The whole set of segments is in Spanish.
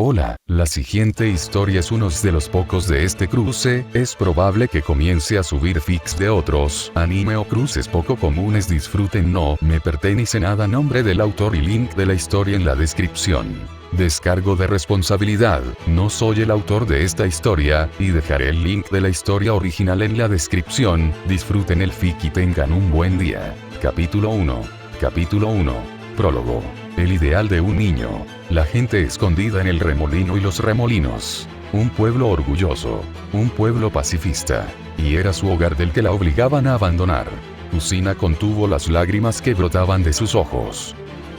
Hola, la siguiente historia es uno de los pocos de este cruce, es probable que comience a subir fics de otros anime o cruces poco comunes. Disfruten, no me pertenece nada. Nombre del autor y link de la historia en la descripción. Descargo de responsabilidad, no soy el autor de esta historia, y dejaré el link de la historia original en la descripción. Disfruten el fic y tengan un buen día. Capítulo 1. Capítulo 1. Prólogo. El ideal de un niño. La gente escondida en el remolino y los remolinos. Un pueblo orgulloso. Un pueblo pacifista. Y era su hogar del que la obligaban a abandonar. Kusina contuvo las lágrimas que brotaban de sus ojos.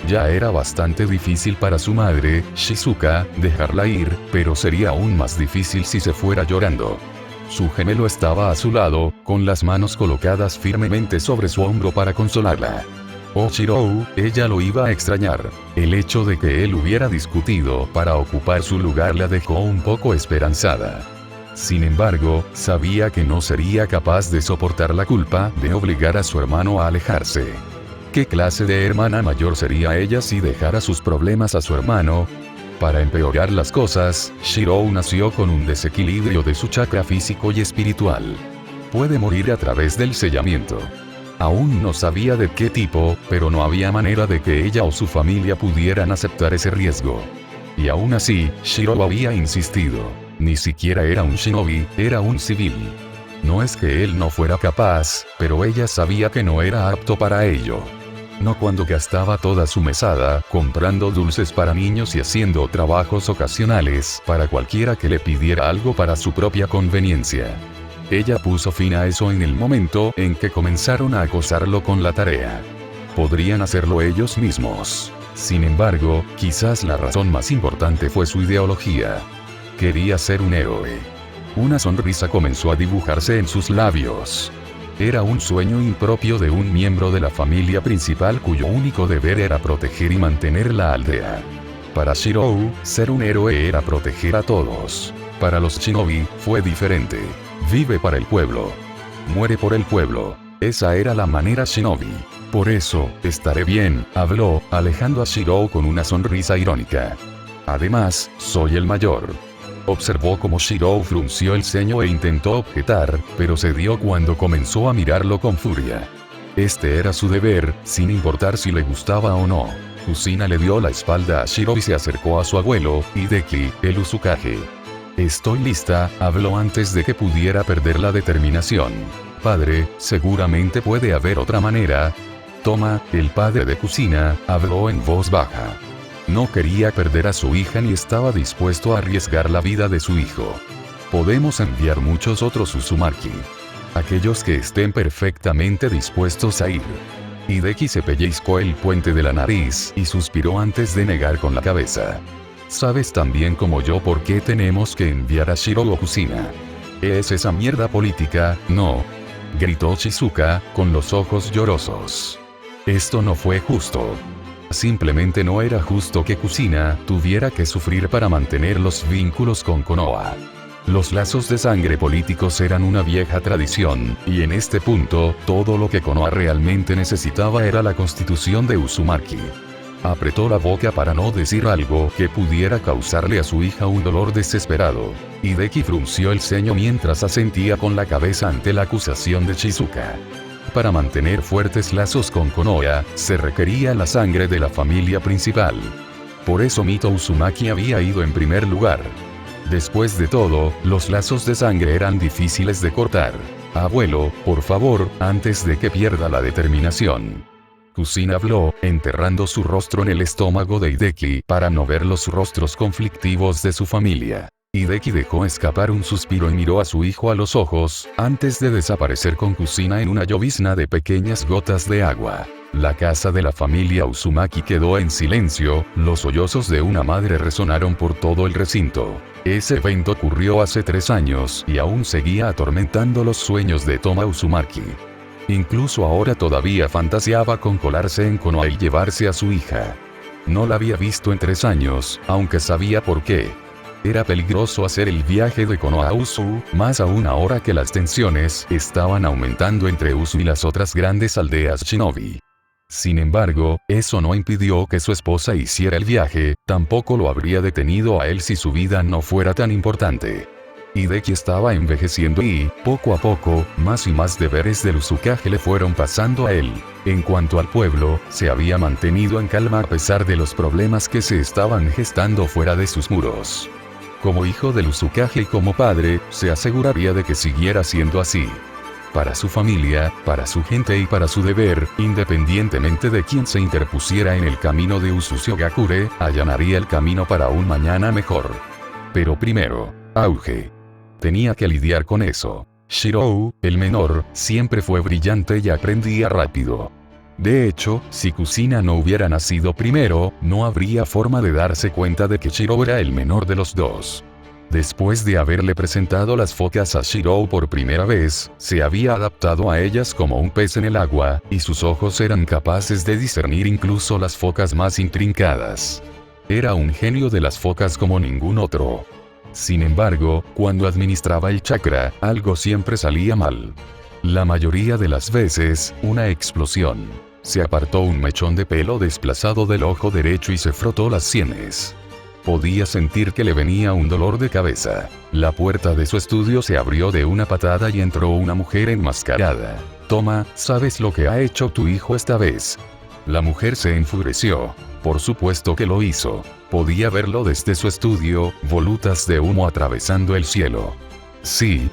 Ya era bastante difícil para su madre, Shizuka, dejarla ir, pero sería aún más difícil si se fuera llorando. Su gemelo estaba a su lado, con las manos colocadas firmemente sobre su hombro para consolarla. Oh Shirou, ella lo iba a extrañar. El hecho de que él hubiera discutido para ocupar su lugar la dejó un poco esperanzada. Sin embargo, sabía que no sería capaz de soportar la culpa de obligar a su hermano a alejarse. ¿Qué clase de hermana mayor sería ella si dejara sus problemas a su hermano? Para empeorar las cosas, Shirou nació con un desequilibrio de su chakra físico y espiritual. Puede morir a través del sellamiento. Aún no sabía de qué tipo, pero no había manera de que ella o su familia pudieran aceptar ese riesgo. Y aún así, Shirou había insistido. Ni siquiera era un shinobi, era un civil. No es que él no fuera capaz, pero ella sabía que no era apto para ello. No cuando gastaba toda su mesada, comprando dulces para niños y haciendo trabajos ocasionales para cualquiera que le pidiera algo para su propia conveniencia. Ella puso fin a eso en el momento en que comenzaron a acosarlo con la tarea. Podrían hacerlo ellos mismos. Sin embargo, quizás la razón más importante fue su ideología. Quería ser un héroe. Una sonrisa comenzó a dibujarse en sus labios. Era un sueño impropio de un miembro de la familia principal cuyo único deber era proteger y mantener la aldea. Para Shirou, ser un héroe era proteger a todos. Para los shinobi, fue diferente. Vive para el pueblo. Muere por el pueblo. Esa era la manera shinobi. Por eso, estaré bien, habló, alejando a Shirou con una sonrisa irónica. Además, soy el mayor. Observó cómo Shirou frunció el ceño e intentó objetar, pero cedió cuando comenzó a mirarlo con furia. Este era su deber, sin importar si le gustaba o no. Kusina le dio la espalda a Shirou y se acercó a su abuelo, Hideki, el Uzukage. Estoy lista, habló antes de que pudiera perder la determinación. Padre, seguramente puede haber otra manera. Toma, el padre de Kusina, habló en voz baja. No quería perder a su hija ni estaba dispuesto a arriesgar la vida de su hijo. Podemos enviar muchos otros Uzumaki. Aquellos que estén perfectamente dispuestos a ir. Hideki se pellizcó el puente de la nariz y suspiró antes de negar con la cabeza. Sabes tan bien como yo por qué tenemos que enviar a Shirou o Kusina. ¿Es esa mierda política? No. Gritó Shizuka, con los ojos llorosos. Esto no fue justo. Simplemente no era justo que Kusina tuviera que sufrir para mantener los vínculos con Konoha. Los lazos de sangre políticos eran una vieja tradición, y en este punto, todo lo que Konoha realmente necesitaba era la constitución de Uzumaki. Apretó la boca para no decir algo que pudiera causarle a su hija un dolor desesperado. Hideki frunció el ceño mientras asentía con la cabeza ante la acusación de Shizuka. Para mantener fuertes lazos con Konoha, se requería la sangre de la familia principal. Por eso Mito Uzumaki había ido en primer lugar. Después de todo, los lazos de sangre eran difíciles de cortar. Abuelo, por favor, antes de que pierda la determinación. Kusina habló, enterrando su rostro en el estómago de Hideki para no ver los rostros conflictivos de su familia. Hideki dejó escapar un suspiro y miró a su hijo a los ojos, antes de desaparecer con Kusina en una llovizna de pequeñas gotas de agua. La casa de la familia Uzumaki quedó en silencio, los sollozos de una madre resonaron por todo el recinto. Ese evento ocurrió hace 3 años y aún seguía atormentando los sueños de Toma Uzumaki. Incluso ahora todavía fantaseaba con colarse en Konoha y llevarse a su hija. No la había visto en 3 años, aunque sabía por qué. Era peligroso hacer el viaje de Konoha a Uzu, más aún ahora que las tensiones estaban aumentando entre Uzu y las otras grandes aldeas shinobi. Sin embargo, eso no impidió que su esposa hiciera el viaje, tampoco lo habría detenido a él si su vida no fuera tan importante. Hideki estaba envejeciendo y, poco a poco, más y más deberes del Uzukage le fueron pasando a él. En cuanto al pueblo, se había mantenido en calma a pesar de los problemas que se estaban gestando fuera de sus muros. Como hijo del Uzukage y como padre, se aseguraría de que siguiera siendo así. Para su familia, para su gente y para su deber, independientemente de quién se interpusiera en el camino de Uzushigakure, allanaría el camino para un mañana mejor. Pero primero, Auge. Tenía que lidiar con eso. Shirou, el menor, siempre fue brillante y aprendía rápido. De hecho, si Kusina no hubiera nacido primero, no habría forma de darse cuenta de que Shirou era el menor de los dos. Después de haberle presentado las focas a Shirou por primera vez, se había adaptado a ellas como un pez en el agua, y sus ojos eran capaces de discernir incluso las focas más intrincadas. Era un genio de las focas como ningún otro. Sin embargo, cuando administraba el chakra, algo siempre salía mal. La mayoría de las veces, una explosión. Se apartó un mechón de pelo desplazado del ojo derecho y se frotó las sienes. Podía sentir que le venía un dolor de cabeza. La puerta de su estudio se abrió de una patada y entró una mujer enmascarada. Toma, ¿sabes lo que ha hecho tu hijo esta vez? La mujer se enfureció. Por supuesto que lo hizo. Podía verlo desde su estudio, volutas de humo atravesando el cielo. Sí,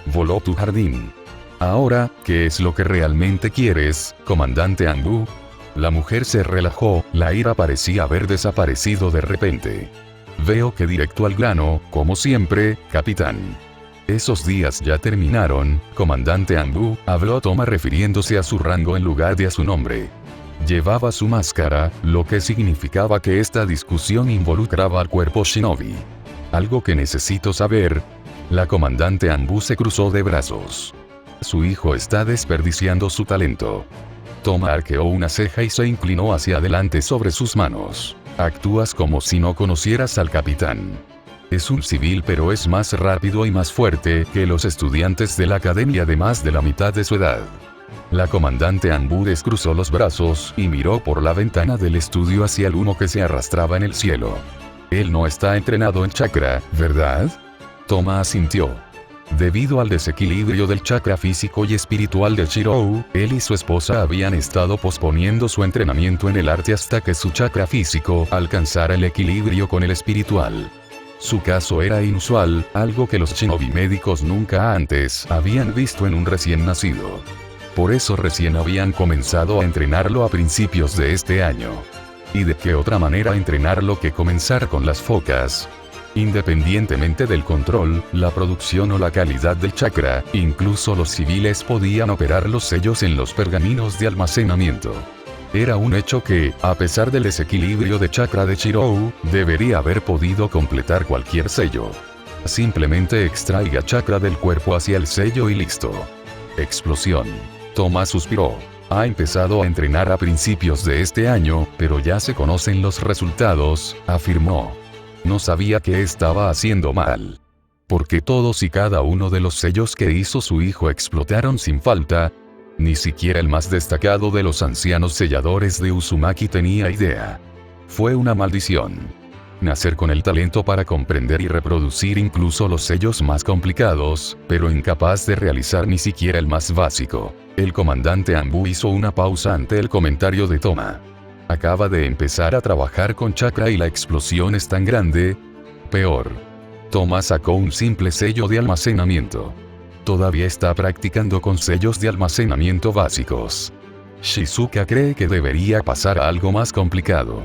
voló tu jardín. Ahora, ¿qué es lo que realmente quieres, comandante Anbu? La mujer se relajó, la ira parecía haber desaparecido de repente. Veo que directo al grano, como siempre, capitán. Esos días ya terminaron, comandante Anbu, habló Toma refiriéndose a su rango en lugar de a su nombre. Llevaba su máscara, lo que significaba que esta discusión involucraba al cuerpo shinobi. Algo que necesito saber. La comandante Anbu se cruzó de brazos. Su hijo está desperdiciando su talento. Toma arqueó una ceja y se inclinó hacia adelante sobre sus manos. Actúas como si no conocieras al capitán. Es un civil pero es más rápido y más fuerte que los estudiantes de la academia de más de la mitad de su edad. La comandante Anbu descruzó los brazos y miró por la ventana del estudio hacia el humo que se arrastraba en el cielo. Él no está entrenado en chakra, ¿verdad? Toma asintió. Debido al desequilibrio del chakra físico y espiritual de Shirou, él y su esposa habían estado posponiendo su entrenamiento en el arte hasta que su chakra físico alcanzara el equilibrio con el espiritual. Su caso era inusual, algo que los shinobi médicos nunca antes habían visto en un recién nacido. Por eso recién habían comenzado a entrenarlo a principios de este año. ¿Y de qué otra manera entrenarlo que comenzar con las focas? Independientemente del control, la producción o la calidad del chakra, incluso los civiles podían operar los sellos en los pergaminos de almacenamiento. Era un hecho que, a pesar del desequilibrio de chakra de Shirou, debería haber podido completar cualquier sello. Simplemente extraiga chakra del cuerpo hacia el sello y listo. Explosión. Toma suspiró. Ha empezado a entrenar a principios de este año, pero ya se conocen los resultados, afirmó. No sabía qué estaba haciendo mal. Porque todos y cada uno de los sellos que hizo su hijo explotaron sin falta. Ni siquiera el más destacado de los ancianos selladores de Uzumaki tenía idea. Fue una maldición. Nacer con el talento para comprender y reproducir incluso los sellos más complicados, pero incapaz de realizar ni siquiera el más básico. El comandante Anbu hizo una pausa ante el comentario de Toma. Acaba de empezar a trabajar con chakra y la explosión es tan grande. Peor. Toma sacó un simple sello de almacenamiento. Todavía está practicando con sellos de almacenamiento básicos. Shizuka cree que debería pasar a algo más complicado.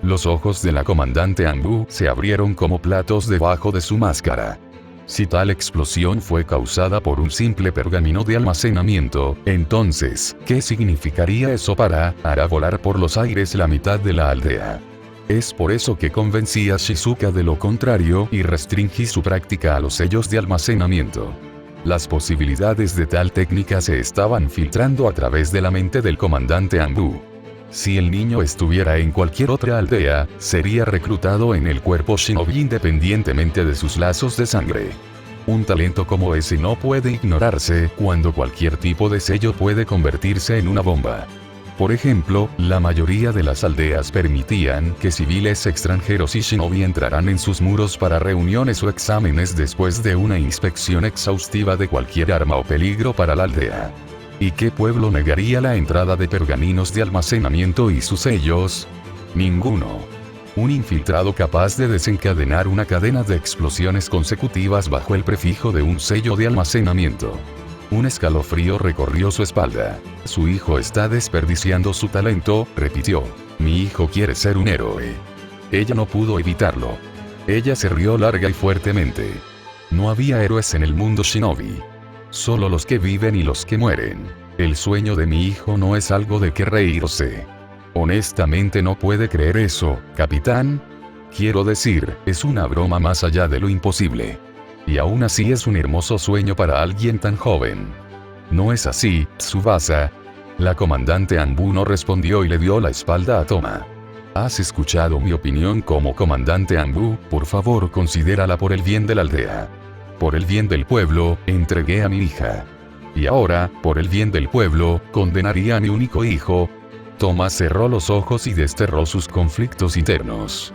Los ojos de la comandante Anbu se abrieron como platos debajo de su máscara. Si tal explosión fue causada por un simple pergamino de almacenamiento, entonces, ¿qué significaría eso hará volar por los aires la mitad de la aldea? Es por eso que convencí a Shizuka de lo contrario y restringí su práctica a los sellos de almacenamiento. Las posibilidades de tal técnica se estaban filtrando a través de la mente del comandante Anbu. Si el niño estuviera en cualquier otra aldea, sería reclutado en el cuerpo shinobi independientemente de sus lazos de sangre. Un talento como ese no puede ignorarse, cuando cualquier tipo de sello puede convertirse en una bomba. Por ejemplo, la mayoría de las aldeas permitían que civiles extranjeros y shinobi entraran en sus muros para reuniones o exámenes después de una inspección exhaustiva de cualquier arma o peligro para la aldea. ¿Y qué pueblo negaría la entrada de pergaminos de almacenamiento y sus sellos? Ninguno. Un infiltrado capaz de desencadenar una cadena de explosiones consecutivas bajo el prefijo de un sello de almacenamiento. Un escalofrío recorrió su espalda. Su hijo está desperdiciando su talento, repitió. Mi hijo quiere ser un héroe. Ella no pudo evitarlo. Ella se rió larga y fuertemente. No había héroes en el mundo shinobi. Solo los que viven y los que mueren. El sueño de mi hijo no es algo de que reírse. Honestamente no puede creer eso, capitán. Quiero decir, es una broma más allá de lo imposible. Y aún así es un hermoso sueño para alguien tan joven. ¿No es así, Tsubasa? La comandante Anbu no respondió y le dio la espalda a Toma. ¿Has escuchado mi opinión como comandante Anbu? Por favor considérala por el bien de la aldea. Por el bien del pueblo, entregué a mi hija. Y ahora, por el bien del pueblo, condenaría a mi único hijo. Toma cerró los ojos y desterró sus conflictos internos.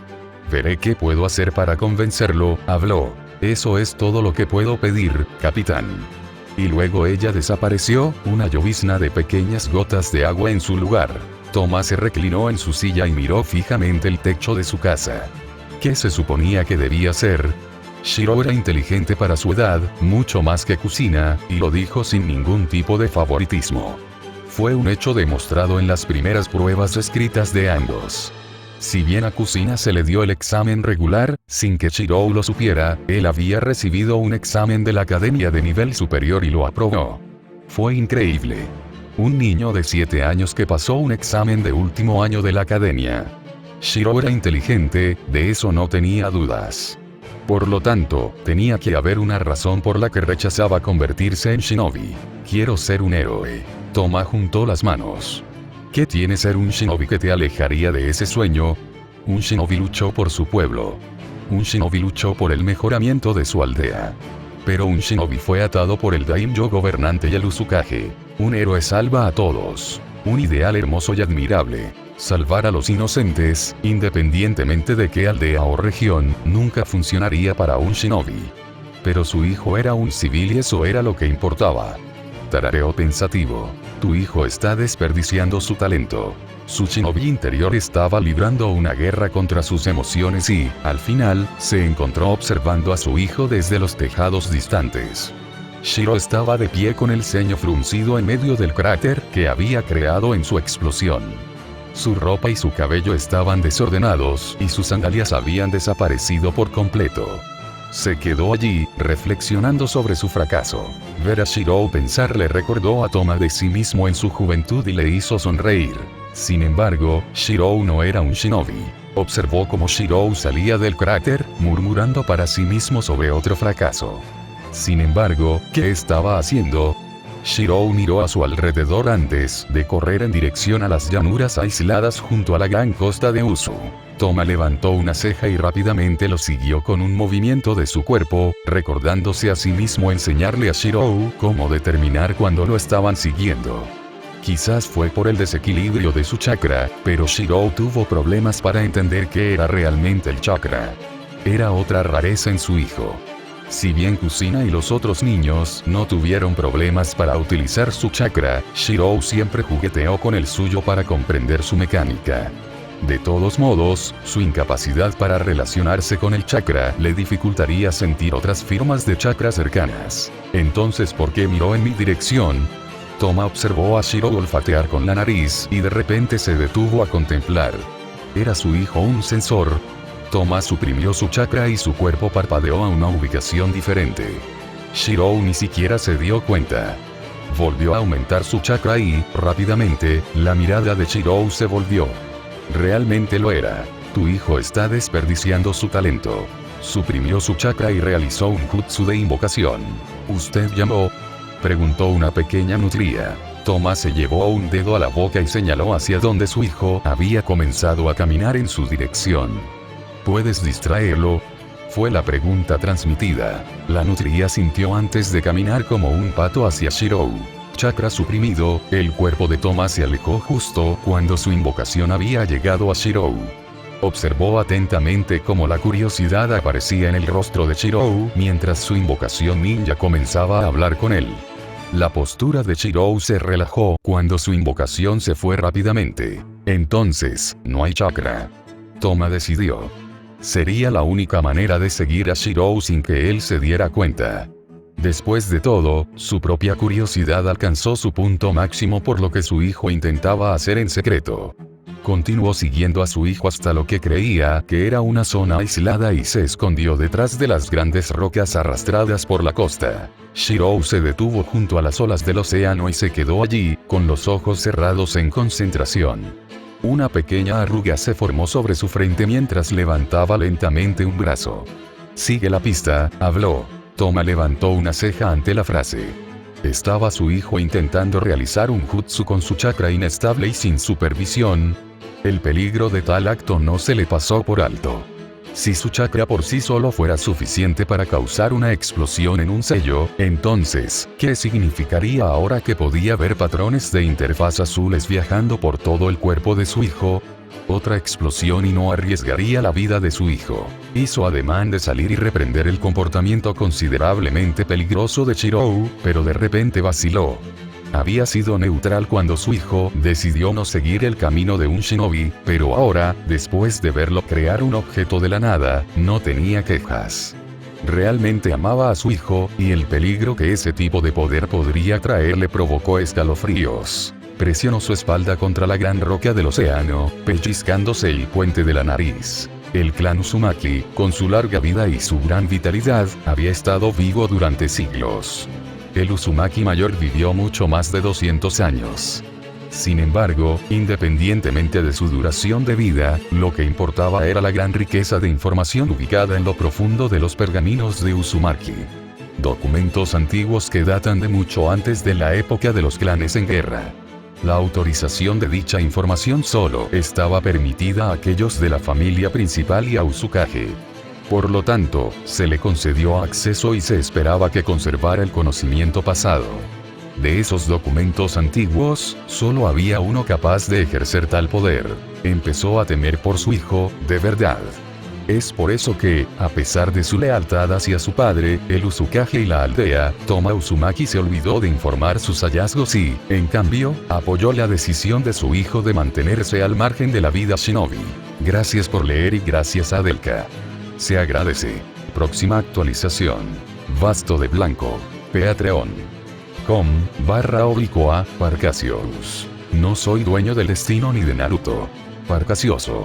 Veré qué puedo hacer para convencerlo, habló. Eso es todo lo que puedo pedir, capitán. Y luego ella desapareció, una llovizna de pequeñas gotas de agua en su lugar. Toma se reclinó en su silla y miró fijamente el techo de su casa. ¿Qué se suponía que debía hacer? Shiro era inteligente para su edad, mucho más que Kusina, y lo dijo sin ningún tipo de favoritismo. Fue un hecho demostrado en las primeras pruebas escritas de ambos. Si bien a Kusina se le dio el examen regular, sin que Shirou lo supiera, él había recibido un examen de la academia de nivel superior y lo aprobó. Fue increíble. Un niño de 7 años que pasó un examen de último año de la academia. Shirou era inteligente, de eso no tenía dudas. Por lo tanto, tenía que haber una razón por la que rechazaba convertirse en shinobi. Quiero ser un héroe. Toma juntó las manos. ¿Qué tiene ser un shinobi que te alejaría de ese sueño? Un shinobi luchó por su pueblo. Un shinobi luchó por el mejoramiento de su aldea. Pero un shinobi fue atado por el daimyo gobernante y el Uzukage. Un héroe salva a todos. Un ideal hermoso y admirable. Salvar a los inocentes, independientemente de qué aldea o región, nunca funcionaría para un shinobi. Pero su hijo era un civil y eso era lo que importaba. Tarareó pensativo. Tu hijo está desperdiciando su talento. Su shinobi interior estaba librando una guerra contra sus emociones y, al final, se encontró observando a su hijo desde los tejados distantes. Shiro estaba de pie con el ceño fruncido en medio del cráter que había creado en su explosión. Su ropa y su cabello estaban desordenados y sus sandalias habían desaparecido por completo. Se quedó allí, reflexionando sobre su fracaso. Ver a Shirou pensar le recordó a Toma de sí mismo en su juventud y le hizo sonreír. Sin embargo, Shirou no era un shinobi. Observó cómo Shirou salía del cráter, murmurando para sí mismo sobre otro fracaso. Sin embargo, ¿qué estaba haciendo? Shirou miró a su alrededor antes de correr en dirección a las llanuras aisladas junto a la gran costa de Usu. Toma levantó una ceja y rápidamente lo siguió con un movimiento de su cuerpo, recordándose a sí mismo enseñarle a Shirou cómo determinar cuando lo estaban siguiendo. Quizás fue por el desequilibrio de su chakra, pero Shirou tuvo problemas para entender qué era realmente el chakra. Era otra rareza en su hijo. Si bien Kusina y los otros niños no tuvieron problemas para utilizar su chakra, Shirou siempre jugueteó con el suyo para comprender su mecánica. De todos modos, su incapacidad para relacionarse con el chakra le dificultaría sentir otras firmas de chakra cercanas. Entonces, ¿por qué miró en mi dirección? Toma observó a Shirou olfatear con la nariz y de repente se detuvo a contemplar. ¿Era su hijo un sensor? Toma suprimió su chakra y su cuerpo parpadeó a una ubicación diferente. Shirou ni siquiera se dio cuenta. Volvió a aumentar su chakra y, rápidamente, la mirada de Shirou se volvió. Realmente lo era. Tu hijo está desperdiciando su talento. Suprimió su chakra y realizó un jutsu de invocación. ¿Usted llamó? Preguntó una pequeña nutria. Toma se llevó un dedo a la boca y señaló hacia donde su hijo había comenzado a caminar en su dirección. ¿Puedes distraerlo? Fue la pregunta transmitida. La nutria sintió antes de caminar como un pato hacia Shirou. chakra suprimido, el cuerpo de Toma se alejó justo cuando su invocación había llegado a Shirou. Observó atentamente cómo la curiosidad aparecía en el rostro de Shirou mientras su invocación ninja comenzaba a hablar con él. La postura de Shirou se relajó cuando su invocación se fue rápidamente. Entonces, no hay chakra. Toma decidió. Sería la única manera de seguir a Shirou sin que él se diera cuenta. Después de todo, su propia curiosidad alcanzó su punto máximo por lo que su hijo intentaba hacer en secreto. Continuó siguiendo a su hijo hasta lo que creía que era una zona aislada y se escondió detrás de las grandes rocas arrastradas por la costa. Shirou se detuvo junto a las olas del océano y se quedó allí, con los ojos cerrados en concentración. Una pequeña arruga se formó sobre su frente mientras levantaba lentamente un brazo. «Sigue la pista», habló. Toma levantó una ceja ante la frase. ¿Estaba su hijo intentando realizar un jutsu con su chakra inestable y sin supervisión? El peligro de tal acto no se le pasó por alto. Si su chakra por sí solo fuera suficiente para causar una explosión en un sello, entonces, ¿qué significaría ahora que podía ver patrones de interfaz azules viajando por todo el cuerpo de su hijo? Otra explosión y no arriesgaría la vida de su hijo. Hizo ademán de salir y reprender el comportamiento considerablemente peligroso de Shirou, pero de repente vaciló. Había sido neutral cuando su hijo decidió no seguir el camino de un shinobi, pero ahora, después de verlo crear un objeto de la nada, no tenía quejas. Realmente amaba a su hijo, y el peligro que ese tipo de poder podría traerle provocó escalofríos. Presionó su espalda contra la gran roca del océano, pellizcándose el puente de la nariz. El clan Uzumaki, con su larga vida y su gran vitalidad, había estado vivo durante siglos. El Uzumaki mayor vivió mucho más de 200 años. Sin embargo, independientemente de su duración de vida, lo que importaba era la gran riqueza de información ubicada en lo profundo de los pergaminos de Uzumaki. Documentos antiguos que datan de mucho antes de la época de los clanes en guerra. La autorización de dicha información solo estaba permitida a aquellos de la familia principal y a Uzukage. Por lo tanto, se le concedió acceso y se esperaba que conservara el conocimiento pasado. De esos documentos antiguos, solo había uno capaz de ejercer tal poder. Empezó a temer por su hijo, de verdad. Es por eso que, a pesar de su lealtad hacia su padre, el Uzukage y la aldea, Toma Uzumaki se olvidó de informar sus hallazgos y, en cambio, apoyó la decisión de su hijo de mantenerse al margen de la vida shinobi. Gracias por leer y gracias a Delka. Se agradece. Próxima actualización. Vasto de Blanco. Patreon.com/Parcasios. No soy dueño del destino ni de Naruto. Parcacioso.